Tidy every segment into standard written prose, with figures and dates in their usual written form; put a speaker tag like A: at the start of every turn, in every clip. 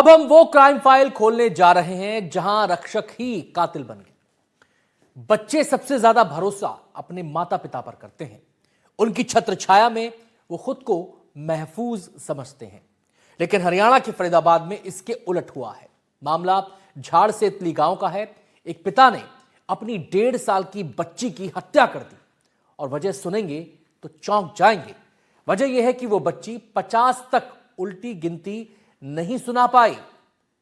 A: अब हम वो क्राइम फाइल खोलने जा रहे हैं जहां रक्षक ही कातिल बन गए। बच्चे सबसे ज्यादा भरोसा अपने माता पिता पर करते हैं। उनकी छत्र छाया में वो खुद को महफूज समझते हैं। लेकिन हरियाणा के फरीदाबाद में इसके उलट हुआ है। मामला झाड़सेतली गांव का है। एक पिता ने अपनी 1.5 साल की बच्ची की हत्या कर दी और वजह सुनेंगे तो चौंक जाएंगे। वजह यह है कि वो बच्ची 50 तक उल्टी गिनती नहीं सुना पाई।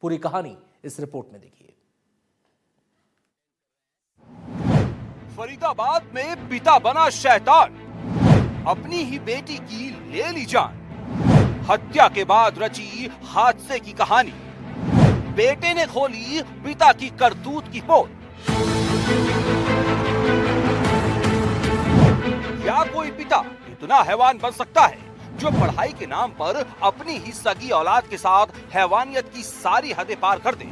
A: पूरी कहानी इस रिपोर्ट में देखिए।
B: फरीदाबाद में पिता बना शैतान, अपनी ही बेटी की ले ली जान। हत्या के बाद रची हादसे की कहानी। बेटे ने खोली पिता की करतूत की पोल। क्या कोई पिता इतना हैवान बन सकता है जो पढ़ाई के नाम पर अपनी ही सगी औलाद के साथ हैवानियत की सारी हदें पार कर दे?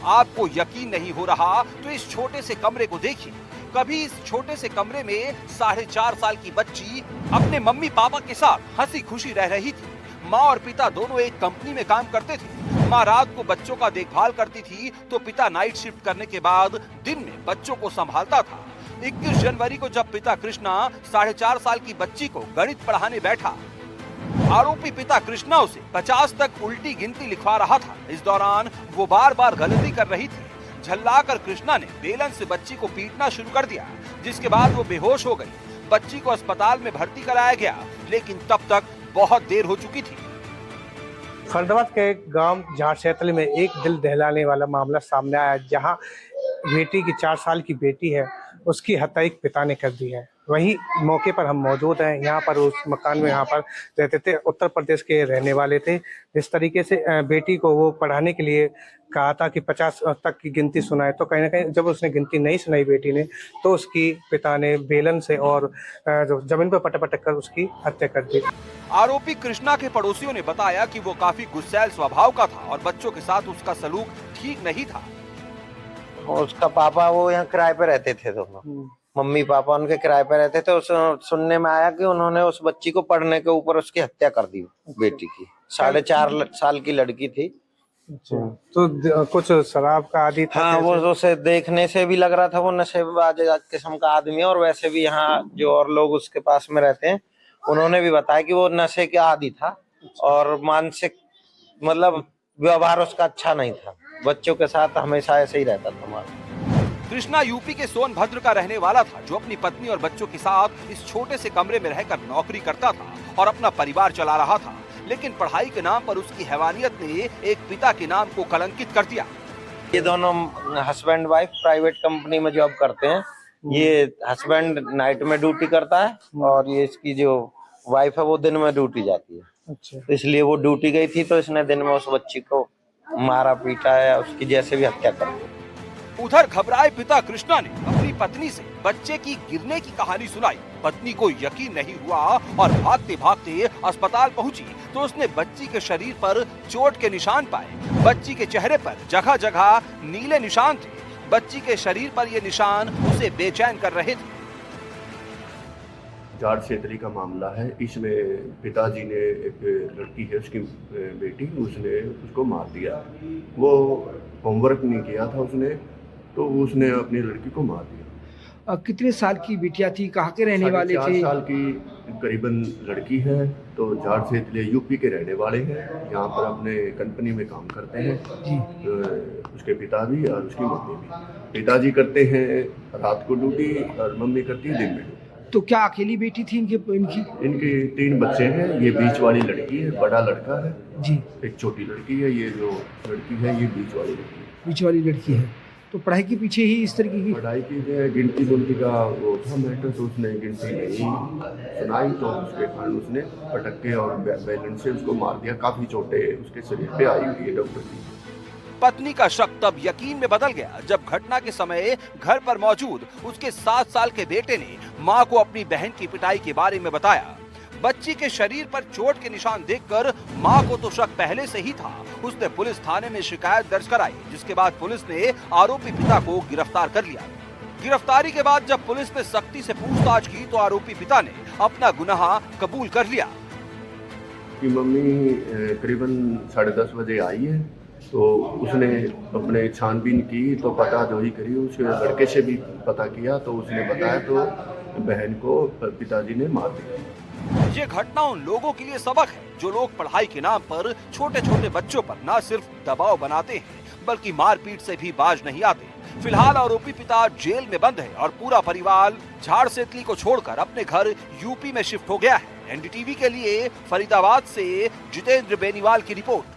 B: आपको यकीन नहीं हो रहा तो इस छोटे से कमरे को देखिए। कभी इस छोटे से कमरे में 4.5 साल की बच्ची अपने मम्मी पापा के साथ हंसी खुशी रह रही थी। माँ और पिता दोनों एक कंपनी में काम करते थे। माँ रात को बच्चों का देखभाल करती थी तो पिता नाइट शिफ्ट करने के बाद दिन में बच्चों को संभालता था। 21 जनवरी को जब पिता कृष्णा 4.5 साल की बच्ची को गणित पढ़ाने बैठा, आरोपी पिता कृष्णा उसे 50 तक उल्टी गिनती लिखवा रहा था। इस दौरान वो बार बार गलती कर रही थी। झल्लाकर कृष्णा ने बेलन से बच्ची को पीटना शुरू कर दिया, जिसके बाद वो बेहोश हो गई। बच्ची को अस्पताल में भर्ती कराया गया, लेकिन तब तक बहुत देर हो चुकी थी।
C: फरीदाबाद के गांव झाड़सेतली में एक दिल दहलाने वाला मामला सामने आया, जहां बेटी की 4 साल की बेटी है, उसकी हत्या एक पिता ने कर दी है। वही मौके पर हम मौजूद हैं। यहाँ पर उस मकान में यहाँ पर रहते थे, उत्तर प्रदेश के रहने वाले थे। जिस तरीके से बेटी को वो पढ़ाने के लिए कहा था कि 50 तक की गिनती सुनाए, तो कहीं ना कहीं जब उसने गिनती नहीं सुनाई बेटी ने, तो उसकी पिता ने बेलन से और जमीन पर पटक पटक कर उसकी हत्या कर दी।
B: आरोपी कृष्णा के पड़ोसियों ने बताया कि वो काफी गुस्सैल स्वभाव का था और बच्चों के साथ उसका सलूक ठीक नहीं था।
D: उसका पापा वो यहाँ किराए पे रहते थे दोनों, मम्मी पापा उनके किराए पे रहते थे। उस सुनने में आया कि उन्होंने उस बच्ची को पढ़ने के ऊपर उसकी हत्या कर दी। बेटी की 4.5 साल की लड़की थी।
C: तो कुछ शराब का आदी था।
D: हाँ, वो उसे देखने से भी लग रहा था वो नशेबाज किस्म का आदमी है। और वैसे भी यहाँ जो और लोग उसके पास में रहते हैं, उन्होंने भी बताया कि वो नशे के आदी था और मानसिक मतलब व्यवहार उसका अच्छा नहीं था। बच्चों के साथ हमेशा ऐसे ही रहता था हमारा।
B: कृष्णा यूपी के सोनभद्र का रहने वाला था, जो अपनी पत्नी और बच्चों के साथ इस छोटे से कमरे में रहकर नौकरी करता था और अपना परिवार चला रहा था। लेकिन पढ़ाई के नाम पर उसकी हैवानियत ने एक पिता के नाम को कलंकित कर दिया।
D: ये दोनों हस्बैंड वाइफ प्राइवेट कंपनी में जॉब करते हैं। ये हस्बैंड नाइट में ड्यूटी करता है और ये इसकी जो वाइफ है वो दिन में ड्यूटी जाती है।
C: अच्छा।
D: तो इसलिए वो ड्यूटी गई थी तो इसने दिन में उस बच्ची को मारा पीटा है, उसकी जैसे भी हत्या कर दी।
B: उधर घबराए पिता कृष्णा ने अपनी पत्नी से बच्चे की गिरने की कहानी सुनाई। पत्नी को यकीन नहीं हुआ और भागते भागते अस्पताल पहुंची तो उसने बच्ची के शरीर पर चोट के निशान पाए। बच्ची के चेहरे पर जगह जगह नीले निशान थे। बच्ची के शरीर पर ये निशान उसे बेचैन कर रहे थे।
E: झाड़सेतली का मामला है। इसमें पिताजी ने एक लड़की है उसकी बेटी, उसने उसको मार दिया। वो होमवर्क नहीं किया था उसने, तो उसने अपनी लड़की को मार दिया।
F: कितने साल की बिटिया थी, कहाँ के रहने वाले थे?
E: 4 साल की करीबन लड़की है। तो झाड़सेतली यूपी के रहने वाले हैं। यहाँ पर अपने कंपनी में काम करते हैं जी। उसके पिता भी और उसकी मम्मी भी। पिताजी करते हैं रात को ड्यूटी और मम्मी करती है दिन में ड्यूटी।
F: तो क्या अकेली बेटी थी
E: इनके 3 बच्चे हैं। ये बीच वाली लड़की है, बड़ा लड़का है
F: जी।
E: एक छोटी लड़की है। ये जो लड़की है ये बीच वाली लड़की है।
F: बीच वाली लड़की है। तो पढ़ाई के पीछे ही इस तरीके की
E: पढ़ाई की गिनती गुनती का वो था मैटर, तो उसने गिनती नहीं सुनाई तो उसके कारण उसने पटक के और बैलेंस से उसको मार दिया। काफी चोटें उसके शरीर पे आई हुई है। डॉक्टर की
B: पत्नी का शक तब यकीन में बदल गया जब घटना के समय घर पर मौजूद उसके 7 साल के बेटे ने मां को अपनी बहन की पिटाई के बारे में बताया। बच्ची के शरीर पर चोट के निशान देखकर मां को तो शक पहले से ही था। उसने पुलिस थाने में शिकायत दर्ज कराई, जिसके बाद पुलिस ने आरोपी पिता को गिरफ्तार कर लिया। गिरफ्तारी के बाद जब पुलिस ने सख्ती से पूछताछ की तो आरोपी पिता ने अपना गुनाह कबूल कर लिया।
E: कि मम्मी करीबन 10:30 बजे आई है तो उसने अपने छानबीन की तो पता जो ही करी, उसके लड़के से भी पता किया तो उसने बताया तो बहन को पिताजी ने मार दिया।
B: ये घटना उन लोगों के लिए सबक है जो लोग पढ़ाई के नाम पर छोटे छोटे बच्चों पर न सिर्फ दबाव बनाते हैं बल्कि मारपीट से भी बाज नहीं आते। फिलहाल आरोपी पिता जेल में बंद है और पूरा परिवार झाड़सेतली को छोड़कर अपने घर यूपी में शिफ्ट हो गया है। एनडीटीवी के लिए फरीदाबाद से जितेंद्र बेनीवाल की रिपोर्ट।